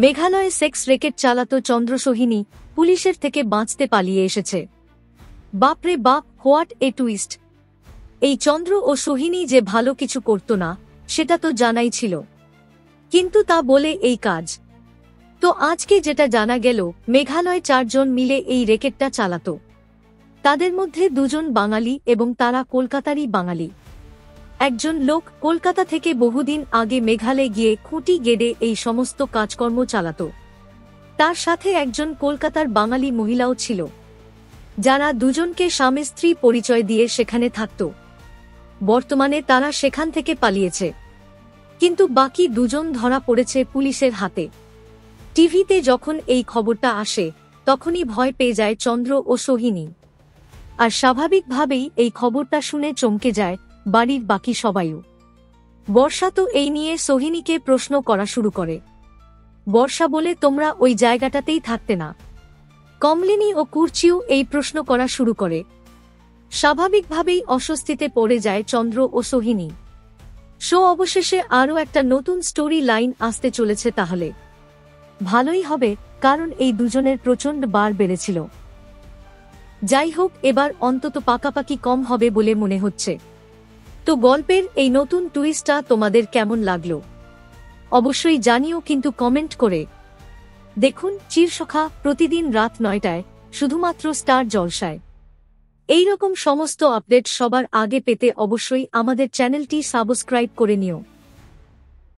মেঘালয়ে sex Reckitt চালাতো চন্দ্র সোহিনী, পুলিশের থেকে বাঁচতে পালিয়ে এসেছে। বাপরে বাপ, হোয়াট এ টুইস্ট! এই চন্দ্র ও সোহিনী যে ভালো কিছু করত না সেটা তো জানাই ছিল, কিন্তু তা বলে এই কাজ। তো আজকে যেটা জানা গেল, মেঘালয় 4 জন মিলে এই রেকেটটা চালাতো। তাদের মধ্যে 2 জন বাঙালি এবং তারা কলকাতারই বাঙালি। একজন লোক কলকাতা থেকে বহুদিন আগে মেঘালয়ে গিয়ে খুঁটি গেড়ে এই সমস্ত কাজকর্ম চালাতো। তার সাথে একজন কলকাতার বাঙালি মহিলাও ছিল, যারা দুজনকে স্বামী স্ত্রী পরিচয় দিয়ে সেখানে থাকত। বর্তমানে তারা সেখান থেকে পালিয়েছে, কিন্তু বাকি 2 জন ধরা পড়েছে পুলিশের হাতে। টিভিতে যখন এই খবরটা আসে তখনই ভয় পেয়ে যায় চন্দ্র ও সোহিনী, আর স্বাভাবিকভাবেই এই খবরটা শুনে চমকে যায় বাড়ির বাকি সবাইও। বর্ষা তো এই নিয়ে সোহিনীকে প্রশ্ন করা শুরু করে। বর্ষা বলে, তোমরা ওই জায়গাটাতেই থাকতে না? কমলিনী ও কুর্চিও এই প্রশ্ন করা শুরু করে। স্বাভাবিকভাবেই অস্বস্তিতে পড়ে যায় চন্দ্র ও সোহিনী। শো অবশেষে আরও একটা নতুন স্টোরি লাইন আসতে চলেছে, তাহলে ভালোই হবে, কারণ এই দুজনের প্রচণ্ড বার বেড়েছিল। যাই হোক, এবার অন্তত পাকাপাকি কম হবে বলে মনে হচ্ছে। তো গল্পের এই নতুন টুইস্টটা তোমাদের কেমন লাগলো অবশ্যই জানিও, কিন্তু কমেন্ট করে। দেখুন চিরসখা প্রতিদিন রাত 9টায় শুধুমাত্র স্টার জলসায়। এইরকম সমস্ত আপডেট সবার আগে পেতে অবশ্যই আমাদের চ্যানেলটি সাবস্ক্রাইব করে নিও।